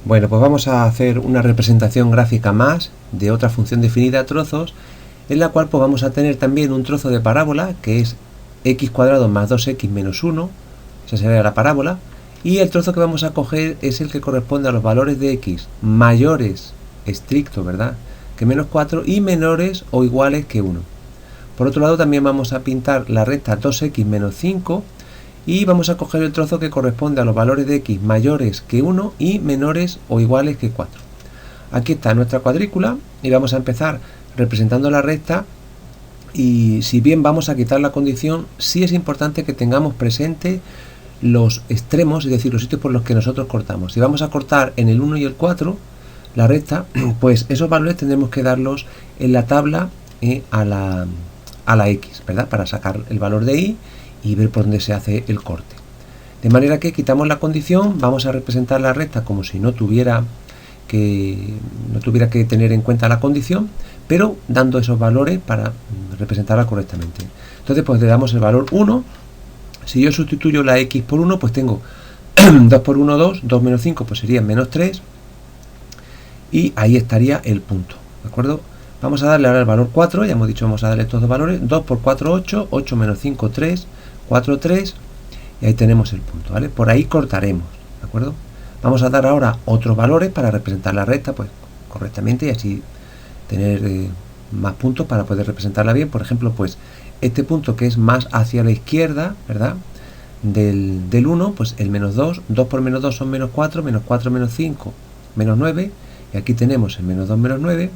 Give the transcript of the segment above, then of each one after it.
Bueno, pues vamos a hacer una representación gráfica más de otra función definida a trozos, en la cual pues vamos a tener también un trozo de parábola, que es x cuadrado más 2x menos 1, esa sería la parábola, y el trozo que vamos a coger es el que corresponde a los valores de x mayores, estricto, ¿verdad?, que menos 4 y menores o iguales que 1. Por otro lado, también vamos a pintar la recta 2x menos 5, y vamos a coger el trozo que corresponde a los valores de x mayores que 1 y menores o iguales que 4. Aquí está nuestra cuadrícula y vamos a empezar representando la recta, y si bien vamos a quitar la condición, sí es importante que tengamos presente los extremos, es decir, los sitios por los que nosotros cortamos. Si vamos a cortar en el 1 y el 4 la recta, pues esos valores tendremos que darlos en la tabla a la x, ¿verdad?, para sacar el valor de y ver por dónde se hace el corte. De manera que quitamos la condición, vamos a representar la recta como si no tuviera que tener en cuenta la condición, pero dando esos valores para representarla correctamente. Entonces pues le damos el valor 1. Si yo sustituyo la x por 1, pues tengo 2 por 1, 2, 2 menos 5, pues sería menos 3, y ahí estaría el punto, ¿de acuerdo? Vamos a darle ahora el valor 4, ya hemos dicho, vamos a darle estos dos valores, 2 por 4, 8, 8 menos 5, 3, 4, 3, y ahí tenemos el punto, ¿vale? Por ahí cortaremos, ¿de acuerdo? Vamos a dar ahora otros valores para representar la recta, pues, correctamente, y así tener más puntos para poder representarla bien. Por ejemplo, pues, este punto que es más hacia la izquierda, ¿verdad?, del 1, pues el menos 2, 2 por menos 2 son menos 4 menos 5, menos 9, y aquí tenemos el menos 2 menos 9,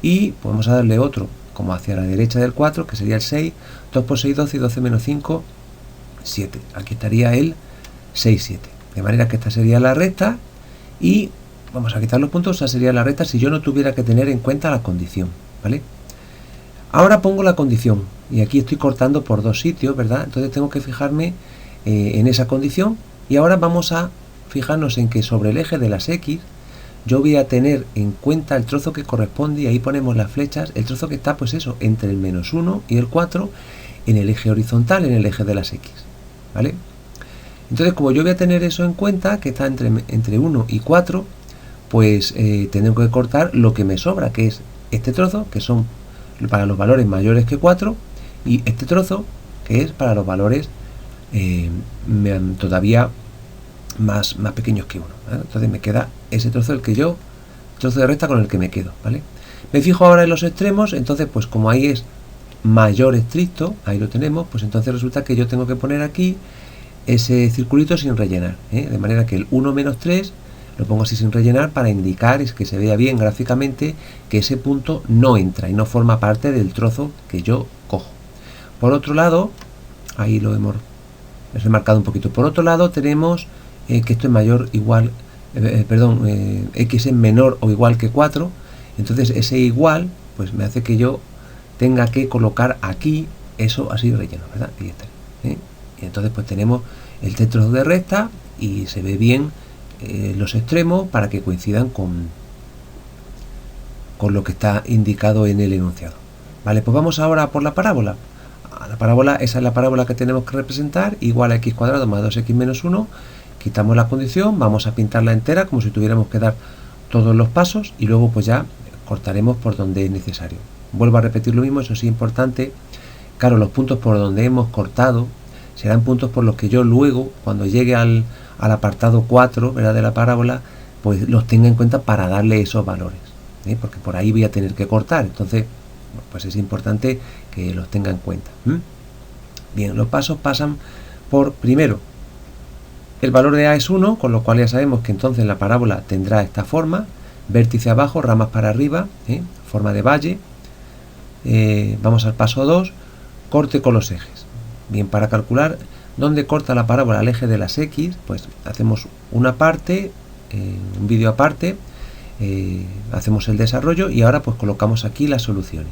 y podemos darle otro como hacia la derecha del 4, que sería el 6, 2 por 6, 12, y 12 menos 5, 7. Aquí estaría el 6, 7. De manera que esta sería la recta, y vamos a quitar los puntos. Esa sería la recta si yo no tuviera que tener en cuenta la condición, ¿vale? Ahora pongo la condición, y aquí estoy cortando por dos sitios, ¿verdad? Entonces tengo que fijarme en esa condición, y ahora vamos a fijarnos en que sobre el eje de las x yo voy a tener en cuenta el trozo que corresponde, y ahí ponemos las flechas, el trozo que está, pues eso, entre el menos 1 y el 4 en el eje horizontal, en el eje de las x, ¿vale? Entonces, como yo voy a tener eso en cuenta, que está entre 1 y 4, pues tengo que cortar lo que me sobra, que es este trozo, que son para los valores mayores que 4, y este trozo, que es para los valores todavía más pequeños que 1, ¿vale? Entonces me queda ese trozo, trozo de recta con el que me quedo, ¿vale? Me fijo ahora en los extremos. Entonces, pues como ahí es mayor estricto, ahí lo tenemos, pues entonces resulta que yo tengo que poner aquí ese circulito sin rellenar, de manera que el 1 menos 3 lo pongo así sin rellenar para indicar, es que se vea bien gráficamente, que ese punto no entra y no forma parte del trozo que yo cojo. Por otro lado, ahí lo hemos remarcado un poquito. Por otro lado tenemos que esto es mayor, igual, x es menor o igual que 4, entonces ese igual, pues me hace que yo tenga que colocar aquí eso así relleno, ¿verdad? Ahí está, y entonces pues tenemos el trozo de recta, y se ve bien los extremos para que coincidan con lo que está indicado en el enunciado. Vale, pues vamos ahora por la parábola. La parábola, esa es la parábola que tenemos que representar, igual a x cuadrado más 2x menos 1. Quitamos la condición, vamos a pintarla entera como si tuviéramos que dar todos los pasos, y luego pues ya cortaremos por donde es necesario. Vuelvo a repetir lo mismo, eso sí, importante. Claro, los puntos por donde hemos cortado serán puntos por los que yo luego, cuando llegue al apartado 4, ¿verdad?, de la parábola, pues los tenga en cuenta para darle esos valores, porque por ahí voy a tener que cortar. Entonces, pues es importante que los tenga en cuenta. Bien, los pasos pasan por, primero, el valor de a es 1, con lo cual ya sabemos que entonces la parábola tendrá esta forma: vértice abajo, ramas para arriba, forma de valle. Vamos al paso 2, corte con los ejes. Bien, para calcular dónde corta la parábola al eje de las x, pues hacemos una parte, un vídeo aparte, hacemos el desarrollo, y ahora pues colocamos aquí las soluciones.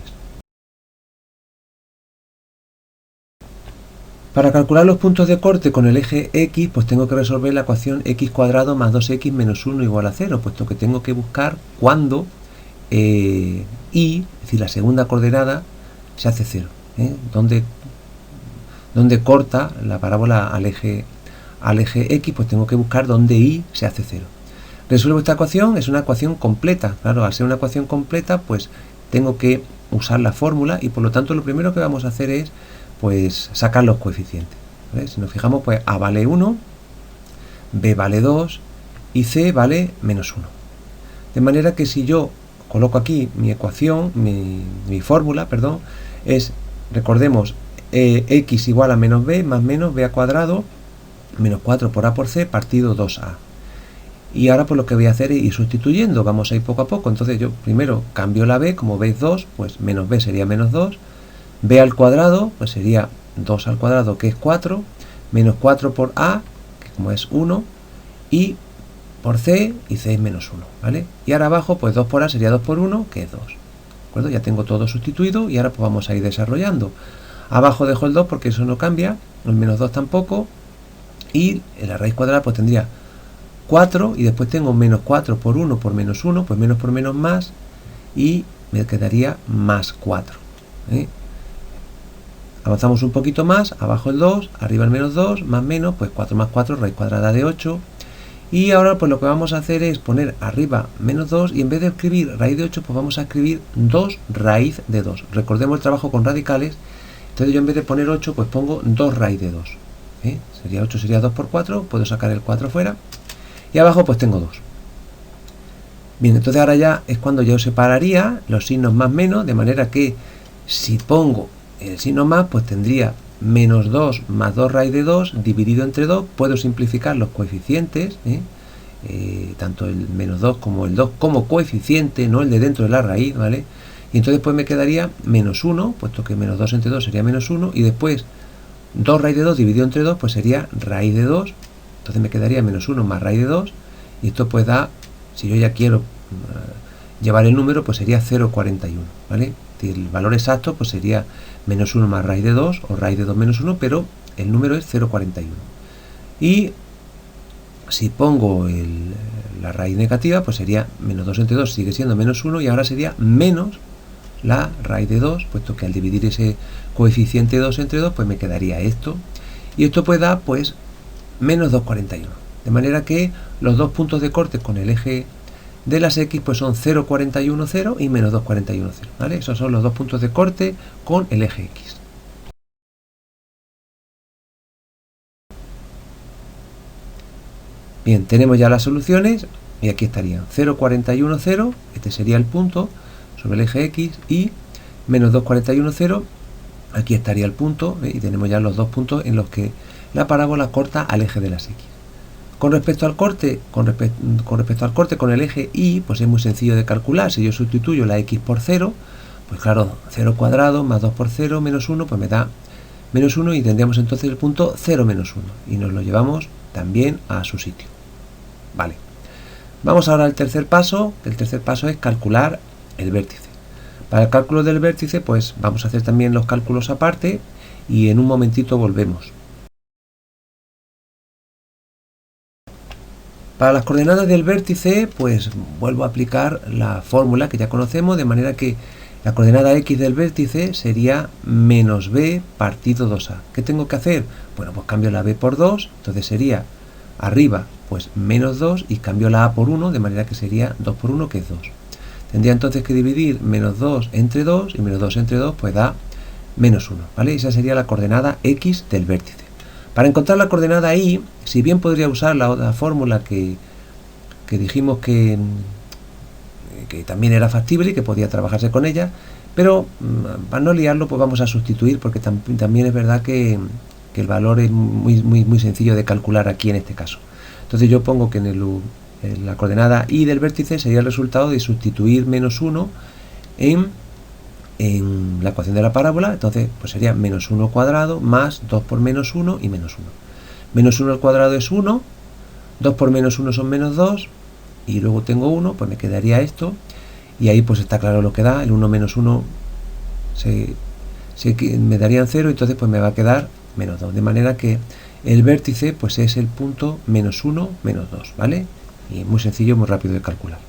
Para calcular los puntos de corte con el eje x, pues tengo que resolver la ecuación x cuadrado más 2x menos 1 igual a 0, puesto que tengo que buscar cuándo y, es decir, la segunda coordenada se hace 0, donde corta la parábola al eje x, pues tengo que buscar donde y se hace 0. Resuelvo esta ecuación, es una ecuación completa. Claro, al ser una ecuación completa, pues tengo que usar la fórmula y por lo tanto lo primero que vamos a hacer es pues sacar los coeficientes, ¿vale? Si nos fijamos, pues A vale 1, B vale 2 y C vale menos 1. De manera que si yo coloco aquí mi ecuación, mi fórmula, perdón, es, recordemos, x igual a menos b más menos b al cuadrado menos 4 por a por c partido 2a. Y ahora pues lo que voy a hacer es ir sustituyendo, vamos a ir poco a poco. Entonces yo primero cambio la b, como veis 2, pues menos b sería menos 2, b al cuadrado pues sería 2 al cuadrado, que es 4, menos 4 por a, que como es 1, y por c, y c es menos 1, ¿vale? Y ahora abajo pues 2 por a sería 2 por 1, que es 2. ¿De acuerdo? Ya tengo todo sustituido y ahora pues vamos a ir desarrollando. Abajo dejo el 2 porque eso no cambia, el menos 2 tampoco, y en la raíz cuadrada pues tendría 4 y después tengo menos 4 por 1 por menos 1, pues menos por menos más, y me quedaría más 4. Avanzamos un poquito más, abajo el 2, arriba el menos 2, más menos, pues 4 más 4, raíz cuadrada de 8. Y ahora pues lo que vamos a hacer es poner arriba menos 2 y en vez de escribir raíz de 8, pues vamos a escribir 2 raíz de 2. Recordemos el trabajo con radicales, entonces yo en vez de poner 8, pues pongo 2 raíz de 2. Sería 8, sería 2 por 4, puedo sacar el 4 fuera. Y abajo pues tengo 2. Bien, entonces ahora ya es cuando yo separaría los signos más menos, de manera que si pongo el signo más, pues tendría menos 2 más 2 raíz de 2 dividido entre 2. Puedo simplificar los coeficientes, tanto el menos 2 como el 2 como coeficiente, no el de dentro de la raíz, ¿vale? Y entonces pues me quedaría menos 1, puesto que menos 2 entre 2 sería menos 1, y después 2 raíz de 2 dividido entre 2 pues sería raíz de 2. Entonces me quedaría menos 1 más raíz de 2, y esto pues da, si yo ya quiero llevar el número, pues sería 0,41, ¿vale? El valor exacto pues sería menos 1 más raíz de 2 o raíz de 2 menos 1, pero el número es 0,41. Y si pongo la raíz negativa, pues sería menos 2 entre 2, sigue siendo menos 1, y ahora sería menos la raíz de 2, puesto que al dividir ese coeficiente 2 entre 2, pues me quedaría esto. Y esto pues da pues menos 2,41. De manera que los dos puntos de corte con el eje de las X pues son 0,41, 0 y menos 2,41, 0, ¿vale? Esos son los dos puntos de corte con el eje X. Bien, tenemos ya las soluciones y aquí estarían 0,41, 0, este sería el punto sobre el eje X, y menos 2,41, 0, aquí estaría el punto, y tenemos ya los dos puntos en los que la parábola corta al eje de las X. Con respecto al corte, con el eje Y, pues es muy sencillo de calcular. Si yo sustituyo la X por 0, pues claro, 0 cuadrado más 2 por 0 menos 1, pues me da menos 1, y tendríamos entonces el punto 0 menos 1, y nos lo llevamos también a su sitio. Vale. Vamos ahora al tercer paso. El tercer paso es calcular el vértice. Para el cálculo del vértice, pues vamos a hacer también los cálculos aparte, y en un momentito volvemos. Para las coordenadas del vértice, pues vuelvo a aplicar la fórmula que ya conocemos, de manera que la coordenada X del vértice sería menos b partido 2a. ¿Qué tengo que hacer? Bueno, pues cambio la b por 2, entonces sería arriba pues menos 2, y cambio la a por 1, de manera que sería 2 por 1, que es 2. Tendría entonces que dividir menos 2 entre 2, y menos 2 entre 2 pues da menos 1, ¿vale? Esa sería la coordenada X del vértice. Para encontrar la coordenada Y, si bien podría usar la otra fórmula que dijimos que también era factible y que podía trabajarse con ella, pero para no liarlo pues vamos a sustituir, porque también es verdad que el valor es muy sencillo de calcular aquí en este caso. Entonces yo pongo que en la coordenada Y del vértice sería el resultado de sustituir menos 1 en la ecuación de la parábola. Entonces pues sería menos 1 cuadrado más 2 por menos 1 y menos 1. Menos 1 al cuadrado es 1, 2 por menos 1 son menos 2, y luego tengo 1, pues me quedaría esto, y ahí pues está claro lo que da. El 1 menos 1 me darían 0, entonces pues me va a quedar menos 2, de manera que el vértice pues es el punto menos 1, menos 2, ¿vale? Y muy sencillo, muy rápido de calcular.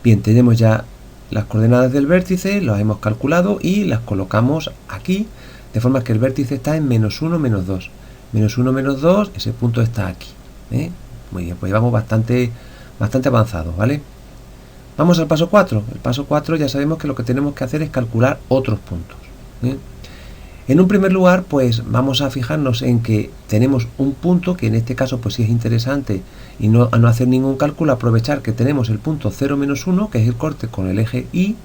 Bien, tenemos ya las coordenadas del vértice, las hemos calculado y las colocamos aquí, de forma que el vértice está en menos 1, menos 2. menos 1, menos 2, ese punto está aquí. Muy bien, pues llevamos bastante avanzados, ¿vale? Vamos al paso 4. El paso 4 ya sabemos que lo que tenemos que hacer es calcular otros puntos. En un primer lugar, pues vamos a fijarnos en que tenemos un punto, que en este caso pues sí es interesante, y no hacer ningún cálculo, aprovechar que tenemos el punto 0, menos 1, que es el corte con el eje Y.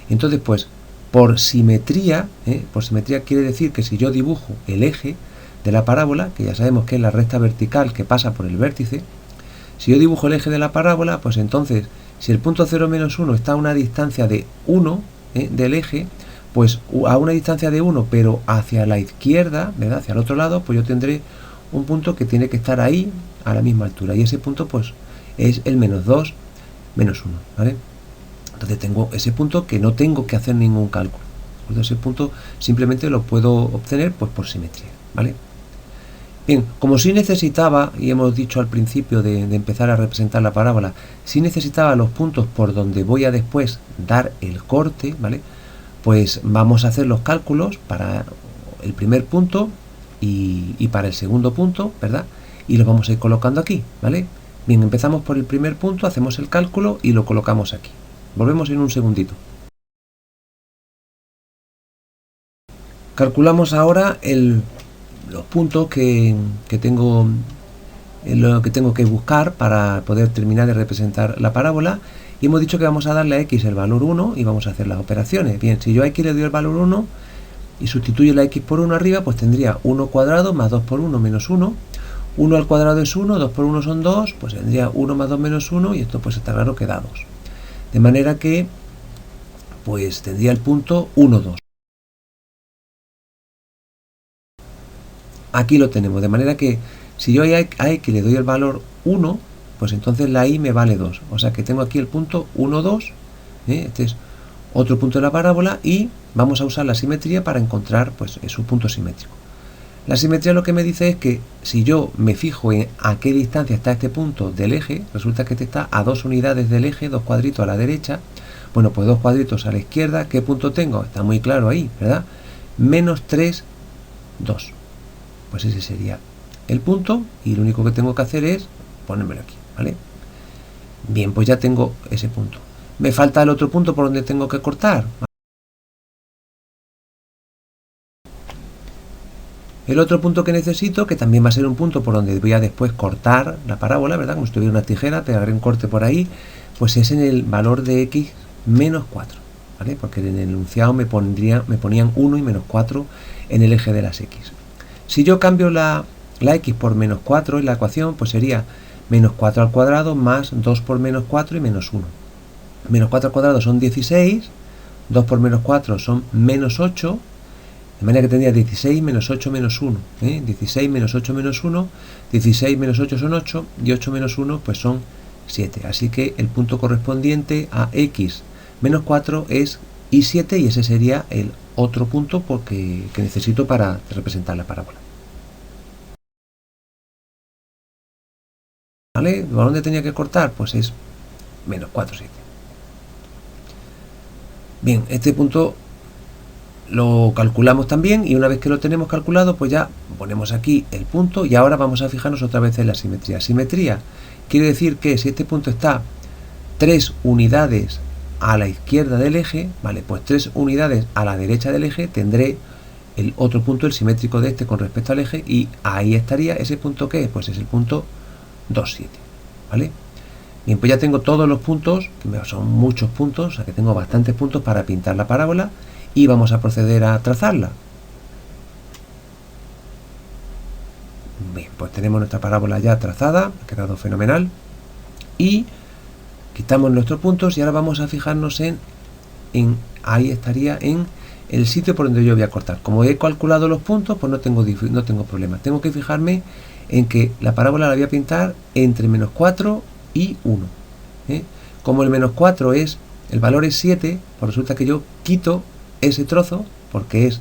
Entonces, pues, por simetría quiere decir que si yo dibujo el eje de la parábola, que ya sabemos que es la recta vertical que pasa por el vértice, si yo dibujo el eje de la parábola, pues entonces, si el punto 0, menos 1 está a una distancia de 1 del eje, pues a una distancia de 1, pero hacia la izquierda, ¿verdad?, hacia el otro lado, pues yo tendré un punto que tiene que estar ahí, a la misma altura, y ese punto pues es el menos 2, menos 1, ¿vale? Entonces tengo ese punto que no tengo que hacer ningún cálculo. Ese punto simplemente lo puedo obtener pues por simetría, ¿vale? Bien, como si necesitaba, y hemos dicho al principio de empezar a representar la parábola, si necesitaba los puntos por donde voy a después dar el corte, ¿vale?, pues vamos a hacer los cálculos para el primer punto y para el segundo punto, ¿verdad? Y los vamos a ir colocando aquí, ¿vale? Bien, empezamos por el primer punto, hacemos el cálculo y lo colocamos aquí. Volvemos en un segundito. Calculamos ahora los puntos que tengo que buscar para poder terminar de representar la parábola, y hemos dicho que vamos a darle a x el valor 1 y vamos a hacer las operaciones. Bien, si yo a x le doy el valor 1 y sustituyo la x por 1 arriba, pues tendría 1 cuadrado más 2 por 1 menos 1. 1 al cuadrado es 1, 2 por 1 son 2, pues tendría 1 más 2 menos 1, y esto pues está claro que da 2. De manera que pues tendría el punto 1, 2. Aquí lo tenemos, de manera que si yo a x le doy el valor 1, pues entonces la y me vale 2. O sea que tengo aquí el punto 1, 2. Este es otro punto de la parábola, y vamos a usar la simetría para encontrar pues su punto simétrico. La simetría lo que me dice es que si yo me fijo en a qué distancia está este punto del eje, resulta que este está a 2 unidades del eje, 2 cuadritos a la derecha. Bueno, pues 2 cuadritos a la izquierda. ¿Qué punto tengo? Está muy claro ahí, ¿verdad? Menos 3, 2. Pues ese sería el punto, y lo único que tengo que hacer es ponérmelo aquí, ¿vale? Bien, pues ya tengo ese punto. Me falta el otro punto por donde tengo que cortar. El otro punto que necesito, que también va a ser un punto por donde voy a después cortar la parábola, ¿verdad? Como si tuviera una tijera, pegaré un corte por ahí, pues es en el valor de x menos 4, ¿vale? Porque en el enunciado me ponían 1 y menos 4 en el eje de las x. Si yo cambio la x por menos 4 en la ecuación, pues sería menos 4 al cuadrado más 2 por menos 4 y menos 1. Menos 4 al cuadrado son 16, 2 por menos 4 son menos 8, de manera que tendría 16 menos 8 menos 1. 16 menos 8 menos 1, 16 menos 8 son 8, y 8 menos 1 pues son 7. Así que el punto correspondiente a x menos 4 es y7, y ese sería el otro punto que necesito para representar la parábola. ¿Vale? ¿Por dónde tenía que cortar? Pues es menos 4, 7. Bien, este punto lo calculamos también, y una vez que lo tenemos calculado, pues ya ponemos aquí el punto, y ahora vamos a fijarnos otra vez en la simetría. Simetría quiere decir que si este punto está 3 unidades a la izquierda del eje, vale, pues 3 unidades a la derecha del eje, tendré el otro punto, el simétrico de este con respecto al eje, y ahí estaría ese punto que pues es el punto 2, 7, ¿vale? Bien, pues ya tengo todos los puntos, que son muchos puntos, o sea que tengo bastantes puntos para pintar la parábola, y vamos a proceder a trazarla. Bien, pues tenemos nuestra parábola ya trazada, ha quedado fenomenal, y quitamos nuestros puntos, y ahora vamos a fijarnos en ahí estaría en el sitio por donde yo voy a cortar. Como he calculado los puntos, pues no tengo problema. Tengo que fijarme en que la parábola la voy a pintar entre menos 4 y 1. Como el menos 4 el valor es 7, pues resulta que yo quito ese trozo, porque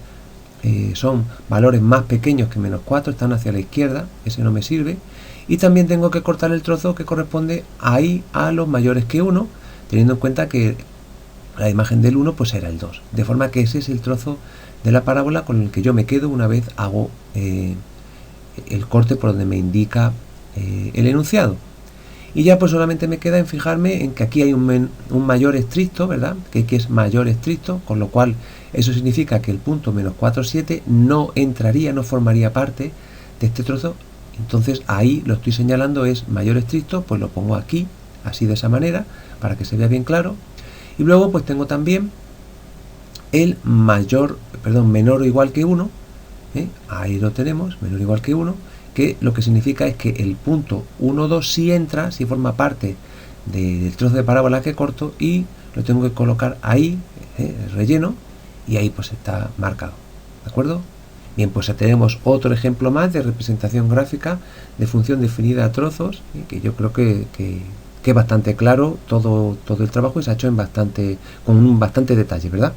son valores más pequeños que menos 4, están hacia la izquierda, ese no me sirve, y también tengo que cortar el trozo que corresponde ahí a los mayores que 1, teniendo en cuenta que la imagen del 1 pues era el 2, de forma que ese es el trozo de la parábola con el que yo me quedo una vez hago el corte por donde me indica el enunciado. Y ya pues solamente me queda en fijarme en que aquí hay un mayor estricto, ¿verdad? Que aquí es mayor estricto, con lo cual eso significa que el punto menos 4,7 no entraría, no formaría parte de este trozo. Entonces ahí lo estoy señalando, es mayor estricto, pues lo pongo aquí, así de esa manera, para que se vea bien claro. Y luego pues tengo también el menor o igual que 1, ahí lo tenemos, menor o igual que 1, que lo que significa es que el punto 1, 2 sí entra, sí forma parte del trozo de parábola que corto, y lo tengo que colocar ahí, el relleno, y ahí pues está marcado, ¿de acuerdo? Bien, pues tenemos otro ejemplo más de representación gráfica de función definida a trozos, que yo creo que es bastante claro todo el trabajo y se ha hecho con bastante detalle, ¿verdad?